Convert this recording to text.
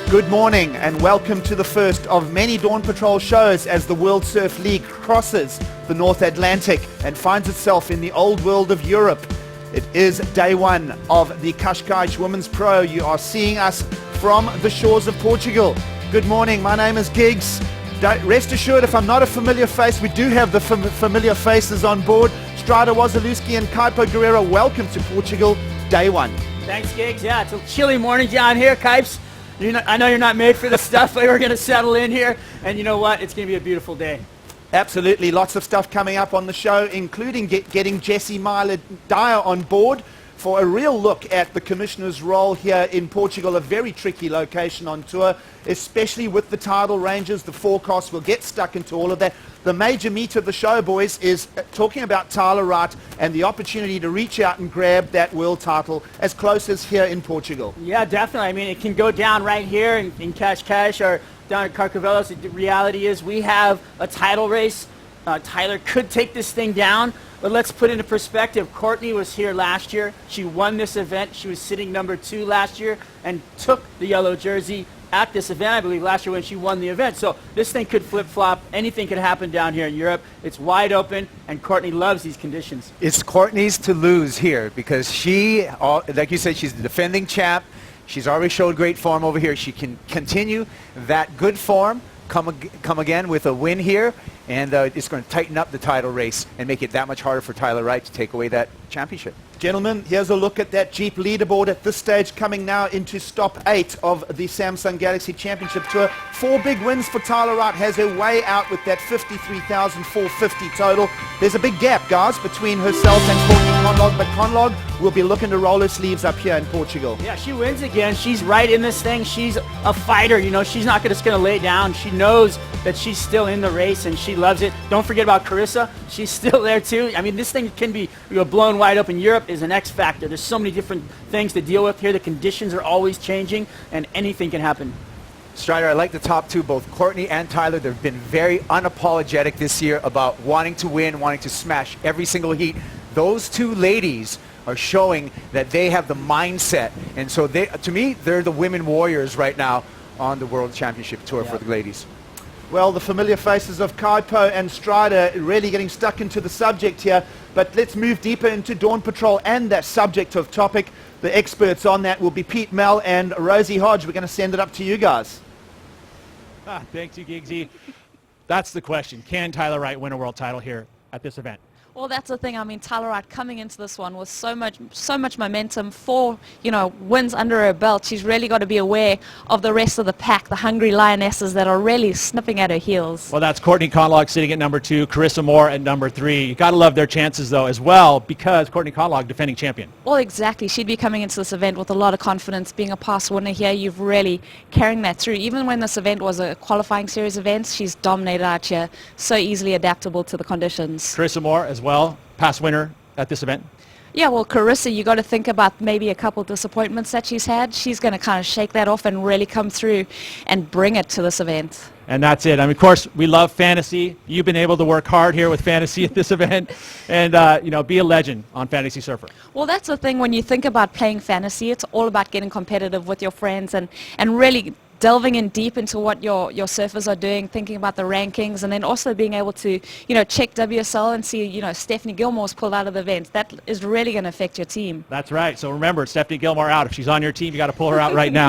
Good morning and welcome to the first of many Dawn Patrol shows as the World Surf League crosses the North Atlantic and finds itself in the old world of Europe. It is day one of the Cascais Women's Pro. You are seeing us from the shores of Portugal. Good morning, my name is Giggs. Rest assured, if I'm not a familiar face, we do have the familiar faces on board. Strider Wazalewski and Kaipo Guerrero, welcome to Portugal, day one. Thanks, Giggs. Yeah, it's a chilly morning down here, Kipes. I know you're not made for this stuff, but we're going to settle in here, and you know what? It's going to be a beautiful day. Absolutely. Lots of stuff coming up on the show, including getting Jessie Myler-Dyer on board for a real look at the commissioner's role here in Portugal, a very tricky location on tour, especially with the tidal ranges, the forecast. We'll get stuck into all of that. The major meat of the show, boys, is talking about Tyler Wright and the opportunity to reach out and grab that world title as close as here in Portugal. Yeah, definitely. I mean, it can go down right here in Cascais or down at Carcavelos. The reality is we have a title race. Tyler could take this thing down, but let's put into perspective. Courtney was here last year. She won this event. She was sitting number 2 last year and took the yellow jersey at this event, I believe, last year when she won the event. So this thing could flip-flop. Anything could happen down here in Europe. It's wide open, and Courtney loves these conditions. It's Courtney's to lose here because she, like you said, she's the defending champ. She's already showed great form over here. She can continue that good form, come again with a win here, and it's going to tighten up the title race and make it that much harder for Tyler Wright to take away that championship. Gentlemen, here's a look at that Jeep leaderboard at this stage, coming now into stop 8 of the Samsung Galaxy Championship Tour. 4 big wins for Tyler Wright, has her way out with that 53,450 total. There's a big gap, guys, between herself and Courtney Conlog, but Conlog will be looking to roll her sleeves up here in Portugal. Yeah, she wins again. She's right in this thing. She's a fighter. You know, she's not just going to lay down. She knows that she's still in the race, and she loves it. Don't forget about Carissa. She's still there, too. I mean, this thing can be blown wide open. Europe is an X factor. There's so many different things to deal with here. The conditions are always changing, and anything can happen. Strider, I like the top two, both Courtney and Tyler. They've been very unapologetic this year about wanting to win, wanting to smash every single heat. Those two ladies are showing that they have the mindset. And so, to me, they're the women warriors right now on the World Championship Tour for the ladies. Well, the familiar faces of Kaipo and Strider really getting stuck into the subject here. But let's move deeper into Dawn Patrol and that subject of topic. The experts on that will be Pete Mel and Rosie Hodge. We're going to send it up to you guys. Thanks, you Giggsy. That's the question. Can Tyler Wright win a world title here at this event? Well, that's the thing. I mean, Tyler Wright coming into this one with so much momentum, 4, wins under her belt. She's really got to be aware of the rest of the pack, the hungry lionesses that are really snipping at her heels. Well, that's Courtney Conlog sitting at number 2, Carissa Moore at number 3. You got to love their chances, though, as well, because Courtney Conlog, defending champion. Well, exactly. She'd be coming into this event with a lot of confidence. Being a past winner here, you've really carrying that through. Even when this event was a qualifying series event, she's dominated out here, so easily adaptable to the conditions. Carissa Moore as well, past winner at this event. Yeah, well, Carissa, you got to think about maybe a couple of disappointments that she's had. She's going to kind of shake that off and really come through and bring it to this event. And that's it. I mean, of course, we love fantasy. You've been able to work hard here with fantasy at this event and, be a legend on Fantasy Surfer. Well, that's the thing. When you think about playing fantasy, it's all about getting competitive with your friends and really delving in deep into what your surfers are doing, thinking about the rankings, and then also being able to, check WSL and see, Stephanie Gilmore's pulled out of the event. That is really going to affect your team. That's right. So remember, Stephanie Gilmore out. If she's on your team, you got to pull her out right now.